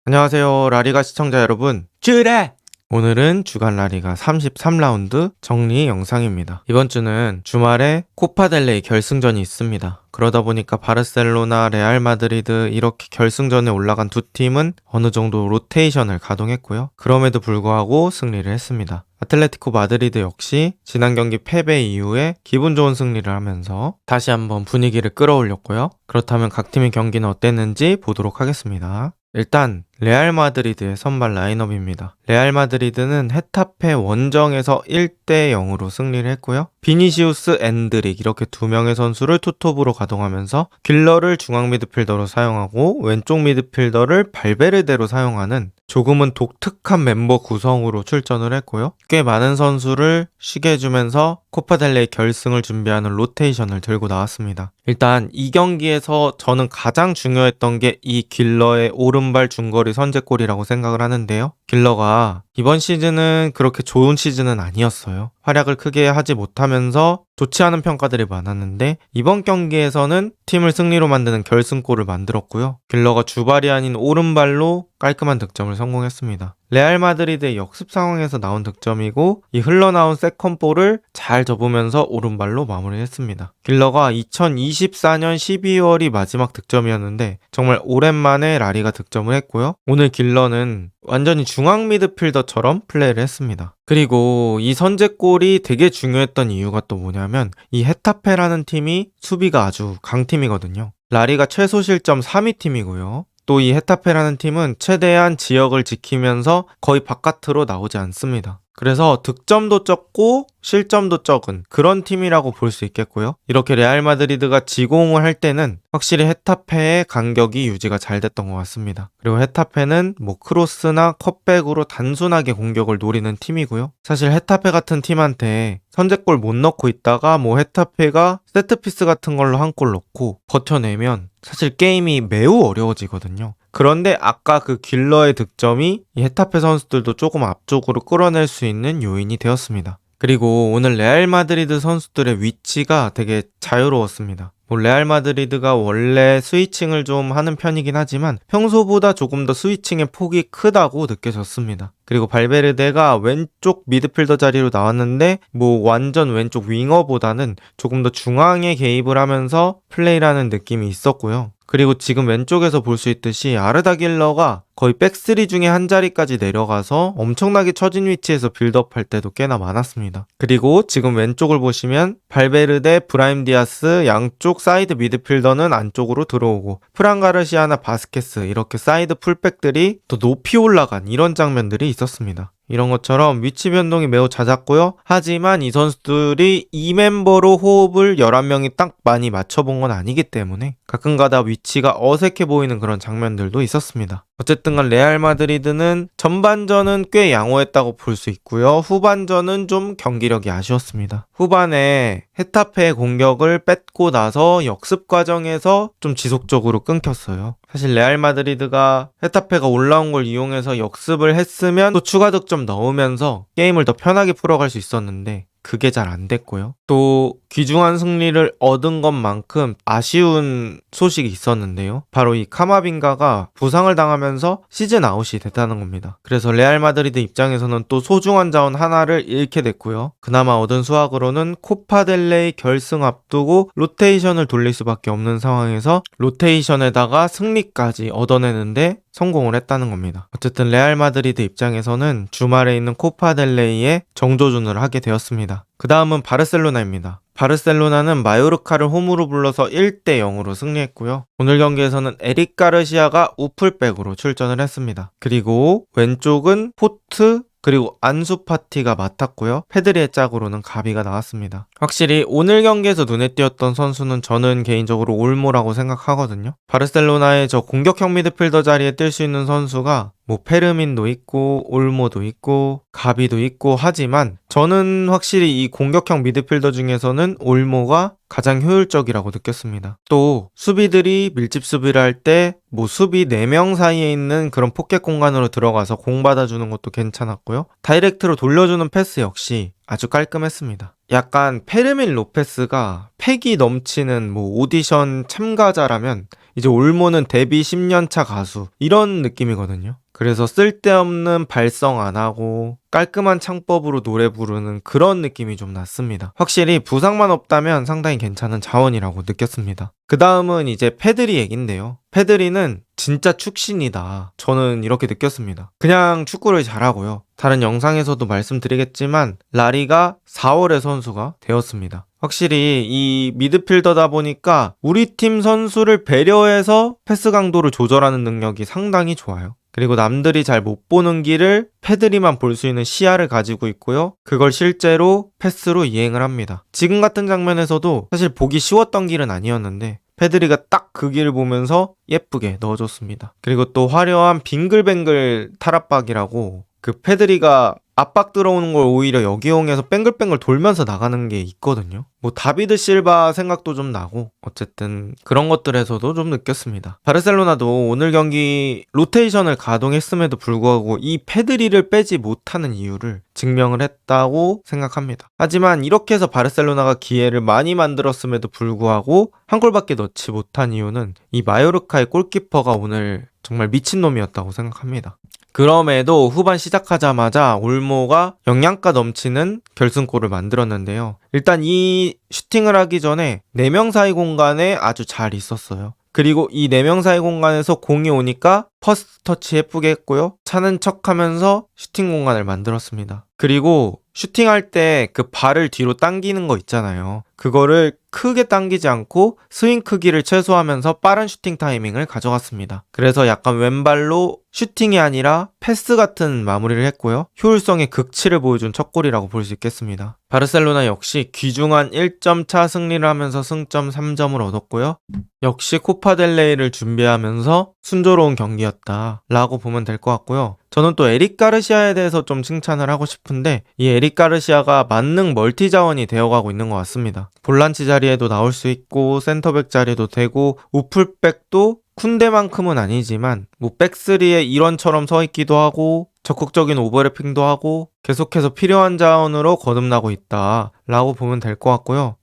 안녕하세요. 라리가 시청자 여러분. 쭈레! 오늘은 주간 라리가 33라운드 정리 영상입니다. 이번 주는 주말에 코파델레이 결승전이 있습니다. 그러다 보니까 바르셀로나, 레알 마드리드 이렇게 결승전에 올라간 두 팀은 어느 정도 로테이션을 가동했고요. 그럼에도 불구하고 승리를 했습니다. 아틀레티코 마드리드 역시 지난 경기 패배 이후에 기분 좋은 승리를 하면서 다시 한번 분위기를 끌어올렸고요. 그렇다면 각 팀의 경기는 어땠는지 보도록 하겠습니다. 일단 레알 마드리드의 선발 라인업입니다. 레알 마드리드는 헤타페 원정에서 1대 0으로 승리를 했고요. 비니시우스, 엔드릭 이렇게 두 명의 선수를 투톱으로 가동하면서 길러를 중앙 미드필더로 사용하고 왼쪽 미드필더를 발베르데로 사용하는 조금은 독특한 멤버 구성으로 출전을 했고요. 꽤 많은 선수를 쉬게 해주면서 코파델레이 결승을 준비하는 로테이션을 들고 나왔습니다. 일단 이 경기에서 저는 가장 중요했던 게 이 길러의 오른발 중거리 선제골이라고 생각을 하는데요. 길러가 이번 시즌은 그렇게 좋은 시즌은 아니었어요. 활약을 크게 하지 못하면서 좋지 않은 평가들이 많았는데 이번 경기에서는 팀을 승리로 만드는 결승골을 만들었고요. 길러가 주발이 아닌 오른발로 깔끔한 득점을 성공했습니다. 레알 마드리드의 역습 상황에서 나온 득점이고 이 흘러나온 세컨볼을 잘 접으면서 오른발로 마무리했습니다. 길러가 2024년 12월이 마지막 득점이었는데 정말 오랜만에 라리가 득점을 했고요. 오늘 길러는 완전히 중앙 미드필더처럼 플레이를 했습니다. 그리고 이 선제골이 되게 중요했던 이유가 또 뭐냐면 이 헤타페라는 팀이 수비가 아주 강팀이거든요. 라리가 최소 실점 3위 팀이고요. 또 이 헤타페라는 팀은 최대한 지역을 지키면서 거의 바깥으로 나오지 않습니다. 그래서 득점도 적고 실점도 적은 그런 팀이라고 볼 수 있겠고요. 이렇게 레알 마드리드가 지공을 할 때는 확실히 헤타페의 간격이 유지가 잘 됐던 것 같습니다. 그리고 헤타페는 크로스나 컷백으로 단순하게 공격을 노리는 팀이고요. 사실 헤타페 같은 팀한테 선제골 못 넣고 있다가 헤타페가 세트피스 같은 걸로 한 골 넣고 버텨내면 사실 게임이 매우 어려워지거든요. 그런데 아까 그 길러의 득점이 이 헤타페 선수들도 조금 앞쪽으로 끌어낼 수 있는 요인이 되었습니다. 그리고 오늘 레알 마드리드 선수들의 위치가 되게 자유로웠습니다. 레알 마드리드가 원래 스위칭을 좀 하는 편이긴 하지만 평소보다 조금 더 스위칭의 폭이 크다고 느껴졌습니다. 그리고 발베르데가 왼쪽 미드필더 자리로 나왔는데 완전 왼쪽 윙어보다는 조금 더 중앙에 개입을 하면서 플레이를 하는 느낌이 있었고요. 그리고 지금 왼쪽에서 볼 수 있듯이 아르다 길러가 거의 백스리 중에 한 자리까지 내려가서 엄청나게 처진 위치에서 빌드업할 때도 꽤나 많았습니다. 그리고 지금 왼쪽을 보시면 발베르데, 브라임 디아스 양쪽 사이드 미드필더는 안쪽으로 들어오고 프란 가르시아나 바스케스 이렇게 사이드 풀백들이 더 높이 올라간 이런 장면들이 있었습니다. 이런 것처럼 위치 변동이 매우 잦았고요. 하지만 이 선수들이 이 멤버로 호흡을 11명이 딱 많이 맞춰본 건 아니기 때문에 가끔가다 위치가 어색해 보이는 그런 장면들도 있었습니다. 어쨌든 간 레알 마드리드는 전반전은 꽤 양호했다고 볼 수 있고요. 후반전은 좀 경기력이 아쉬웠습니다. 후반에 헤타페의 공격을 뺏고 나서 역습 과정에서 좀 지속적으로 끊겼어요. 사실 레알 마드리드가 헤타페가 올라온 걸 이용해서 역습을 했으면 또 추가 득점 넣으면서 게임을 더 편하게 풀어갈 수 있었는데 그게 잘 안 됐고요. 또 귀중한 승리를 얻은 것만큼 아쉬운 소식이 있었는데요. 바로 이 카마빙가가 부상을 당하면서 시즌 아웃이 됐다는 겁니다. 그래서 레알 마드리드 입장에서는 또 소중한 자원 하나를 잃게 됐고요. 그나마 얻은 수확으로는 코파델레이 결승 앞두고 로테이션을 돌릴 수밖에 없는 상황에서 로테이션에다가 승리까지 얻어내는데 성공을 했다는 겁니다. 어쨌든 레알 마드리드 입장에서는 주말에 있는 코파델레이에 정조준을 하게 되었습니다. 그 다음은 바르셀로나입니다. 바르셀로나는 마요르카를 홈으로 불러서 1대 0으로 승리했고요. 오늘 경기에서는 에릭 가르시아가 우풀백으로 출전을 했습니다. 그리고 왼쪽은 포트 그리고 안수 파티가 맡았고요. 페드리의 짝으로는 가비가 나왔습니다. 확실히 오늘 경기에서 눈에 띄었던 선수는 저는 개인적으로 올모라고 생각하거든요. 바르셀로나의 저 공격형 미드필더 자리에 뛸 수 있는 선수가 페르민도 있고 올모도 있고 가비도 있고 하지만 저는 확실히 이 공격형 미드필더 중에서는 올모가 가장 효율적이라고 느꼈습니다. 또 수비들이 밀집 수비를 할 때 수비 4명 사이에 있는 그런 포켓 공간으로 들어가서 공 받아주는 것도 괜찮았고요. 다이렉트로 돌려주는 패스 역시 아주 깔끔했습니다. 약간 페르민 로페스가 패기 넘치는 오디션 참가자라면 이제 올모는 데뷔 10년차 가수 이런 느낌이거든요. 그래서 쓸데없는 발성 안 하고 깔끔한 창법으로 노래 부르는 그런 느낌이 좀 났습니다. 확실히 부상만 없다면 상당히 괜찮은 자원이라고 느꼈습니다. 그 다음은 이제 페드리 얘긴데요. 페드리는 진짜 축신이다. 저는 이렇게 느꼈습니다. 그냥 축구를 잘하고요. 다른 영상에서도 말씀드리겠지만 라리가 4월의 선수가 되었습니다. 확실히 이 미드필더다 보니까 우리 팀 선수를 배려해서 패스 강도를 조절하는 능력이 상당히 좋아요. 그리고 남들이 잘 못 보는 길을 패드리만 볼 수 있는 시야를 가지고 있고요. 그걸 실제로 패스로 이행을 합니다. 지금 같은 장면에서도 사실 보기 쉬웠던 길은 아니었는데 패드리가 딱 그 길을 보면서 예쁘게 넣어줬습니다. 그리고 또 화려한 빙글뱅글 탈압박이라고 그 패드리가 압박 들어오는 걸 오히려 역이용해서 뺑글뺑글 돌면서 나가는 게 있거든요. 다비드 실바 생각도 좀 나고 어쨌든 그런 것들에서도 좀 느꼈습니다. 바르셀로나도 오늘 경기 로테이션을 가동했음에도 불구하고 이 페드리를 빼지 못하는 이유를 증명을 했다고 생각합니다. 하지만 이렇게 해서 바르셀로나가 기회를 많이 만들었음에도 불구하고 한 골밖에 넣지 못한 이유는 이 마요르카의 골키퍼가 오늘 정말 미친놈이었다고 생각합니다. 그럼에도 후반 시작하자마자 올모가 영양가 넘치는 결승골을 만들었는데요. 일단 이 슈팅을 하기 전에 4명 사이 공간에 아주 잘 있었어요. 그리고 이 4명 사이 공간에서 공이 오니까 퍼스트 터치 예쁘게 했고요. 차는 척하면서 슈팅 공간을 만들었습니다. 그리고 슈팅할 때 그 발을 뒤로 당기는 거 있잖아요. 그거를 크게 당기지 않고 스윙 크기를 최소화하면서 빠른 슈팅 타이밍을 가져갔습니다. 그래서 약간 왼발로 슈팅이 아니라 패스 같은 마무리를 했고요. 효율성의 극치를 보여준 첫 골이라고 볼 수 있겠습니다. 바르셀로나 역시 귀중한 1점 차 승리를 하면서 승점 3점을 얻었고요. 역시 코파델레이를 준비하면서 순조로운 경기였다 라고 보면 될 것 같고요. 저는 또 에릭 가르시아에 대해서 좀 칭찬을 하고 싶은데 이 에릭 가르시아가 만능 멀티 자원이 되어가고 있는 것 같습니다. 볼란치 자리에도 나올 수 있고 센터백 자리도 되고 우풀백도 쿤데만큼은 아니지만 백스리에 일원처럼 서 있기도 하고 적극적인 오버래핑도 하고 계속해서 필요한 자원으로 거듭나고 있다 라고 보면 될 것 같고요.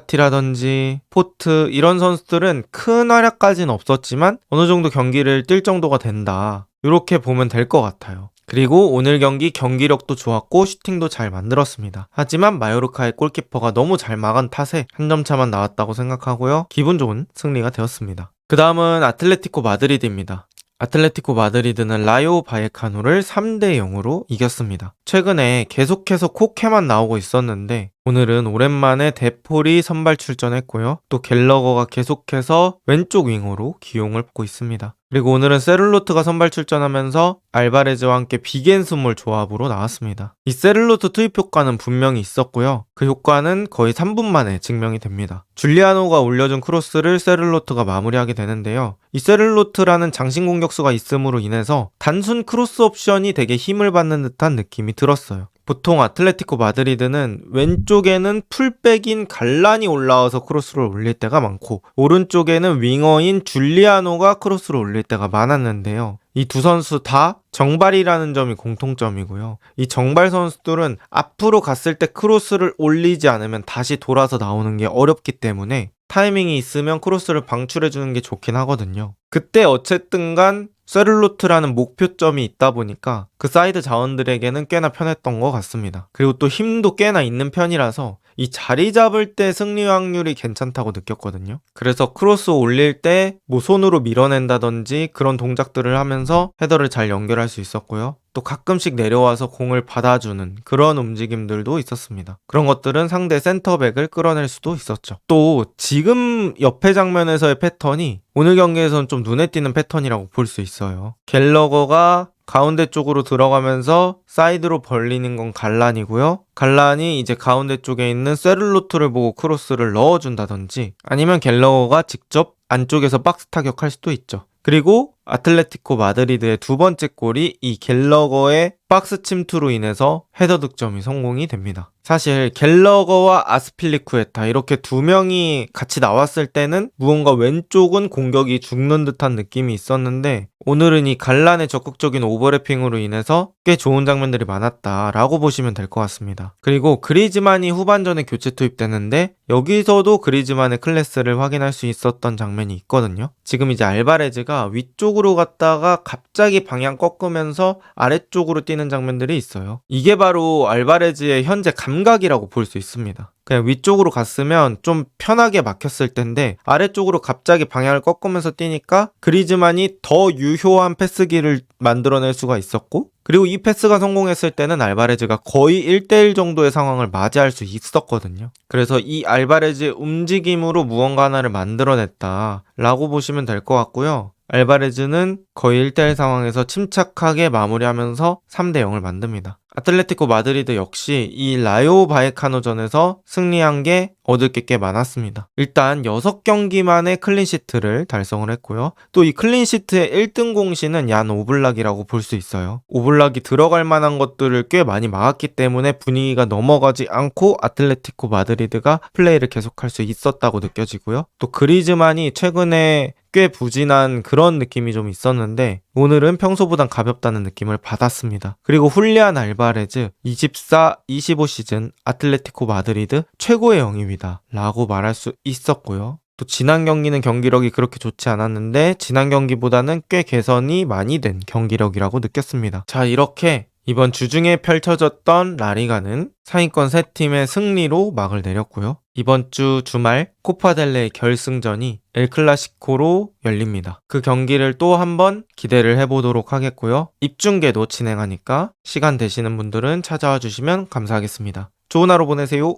안수파티라든지 포트 이런 선수들은 큰 활약까지는 없었지만 어느 정도 경기를 뛸 정도가 된다 이렇게 보면 될 것 같아요. 그리고 오늘 경기 경기력도 좋았고 슈팅도 잘 만들었습니다. 하지만 마요르카의 골키퍼가 너무 잘 막은 탓에 한 점 차만 나왔다고 생각하고요. 기분 좋은 승리가 되었습니다. 그 다음은 아틀레티코 마드리드입니다. 아틀레티코 마드리드는 라요 바예카노를 3대 0으로 이겼습니다. 최근에 계속해서 코케만 나오고 있었는데 오늘은 오랜만에 데폴이 선발 출전했고요. 또 갤러거가 계속해서 왼쪽 윙어로 기용을 받고 있습니다. 그리고 오늘은 세를로트가 선발 출전하면서 알바레즈와 함께 비겐스몰 조합으로 나왔습니다. 이 세를로트 투입 효과는 분명히 있었고요. 그 효과는 거의 3분 만에 증명이 됩니다. 줄리아노가 올려준 크로스를 세를로트가 마무리하게 되는데요. 이 세를로트라는 장신 공격수가 있음으로 인해서 단순 크로스 옵션이 되게 힘을 받는 듯한 느낌이 들었어요. 보통 아틀레티코 마드리드는 왼쪽에는 풀백인 갈란이 올라와서 크로스를 올릴 때가 많고 오른쪽에는 윙어인 줄리아노가 크로스를 올릴 때가 많았는데요. 이 두 선수 다 정발이라는 점이 공통점이고요. 이 정발 선수들은 앞으로 갔을 때 크로스를 올리지 않으면 다시 돌아서 나오는 게 어렵기 때문에 타이밍이 있으면 크로스를 방출해주는 게 좋긴 하거든요. 그때 어쨌든 간 세를로트라는 목표점이 있다 보니까 그 사이드 자원들에게는 꽤나 편했던 것 같습니다. 그리고 또 힘도 꽤나 있는 편이라서 이 자리 잡을 때 승리 확률이 괜찮다고 느꼈거든요. 그래서 크로스 올릴 때 손으로 밀어낸다든지 그런 동작들을 하면서 헤더를 잘 연결할 수 있었고요. 또 가끔씩 내려와서 공을 받아주는 그런 움직임들도 있었습니다. 그런 것들은 상대 센터백을 끌어낼 수도 있었죠. 또 지금 옆에 장면에서의 패턴이 오늘 경기에서는 좀 눈에 띄는 패턴이라고 볼 수 있어요. 갤러거가 가운데 쪽으로 들어가면서 사이드로 벌리는 건 갈란이고요. 갈란이 이제 가운데 쪽에 있는 세를로트를 보고 크로스를 넣어준다든지 아니면 갤러거가 직접 안쪽에서 박스 타격할 수도 있죠. 그리고 아틀레티코 마드리드의 두 번째 골이 이 갤러거의 박스 침투로 인해서 헤더 득점이 성공이 됩니다. 사실 갤러거와 아스필리쿠에타 이렇게 두 명이 같이 나왔을 때는 무언가 왼쪽은 공격이 죽는 듯한 느낌이 있었는데 오늘은 이 갈란의 적극적인 오버래핑으로 인해서 꽤 좋은 장면들이 많았다라고 보시면 될 것 같습니다. 그리고 그리즈만이 후반전에 교체 투입되는데 여기서도 그리즈만의 클래스를 확인할 수 있었던 장면이 있거든요. 지금 이제 알바레즈가 위쪽으로 갔다가 갑자기 방향 꺾으면서 아래쪽으로 뛰는 장면들이 있어요. 이게 바로 알바레즈의 현재 감각이라고 볼 수 있습니다. 그냥 위쪽으로 갔으면 좀 편하게 막혔을 텐데 아래쪽으로 갑자기 방향을 꺾으면서 뛰니까 그리즈만이 더 유효한 패스기를 만들어낼 수가 있었고 그리고 이 패스가 성공했을 때는 알바레즈가 거의 1대1 정도의 상황을 맞이할 수 있었거든요. 그래서 이 알바레즈의 움직임으로 무언가 하나를 만들어냈다라고 보시면 될 것 같고요. 알바레즈는 거의 1대1 상황에서 침착하게 마무리하면서 3대0을 만듭니다. 아틀레티코 마드리드 역시 이 라요 바이카노전에서 승리한 게 얻을 게 꽤 많았습니다. 일단 6경기 만에 클린시트를 달성을 했고요. 또 이 클린시트의 1등 공신은 얀 오블락이라고 볼 수 있어요. 오블락이 들어갈 만한 것들을 꽤 많이 막았기 때문에 분위기가 넘어가지 않고 아틀레티코 마드리드가 플레이를 계속할 수 있었다고 느껴지고요. 또 그리즈만이 최근에 꽤 부진한 그런 느낌이 좀 있었는데 오늘은 평소보단 가볍다는 느낌을 받았습니다. 그리고 훌리안 알바레즈 24-25 시즌 아틀레티코 마드리드 최고의 영입이다 라고 말할 수 있었고요. 또 지난 경기는 경기력이 그렇게 좋지 않았는데 지난 경기보다는 꽤 개선이 많이 된 경기력이라고 느꼈습니다. 자, 이렇게 이번 주중에 펼쳐졌던 라리가는 상위권 3팀의 승리로 막을 내렸고요. 이번 주 주말 코파델레이 결승전이 엘클라시코로 열립니다. 그 경기를 또 한번 기대를 해보도록 하겠고요. 입중계도 진행하니까 시간 되시는 분들은 찾아와 주시면 감사하겠습니다. 좋은 하루 보내세요.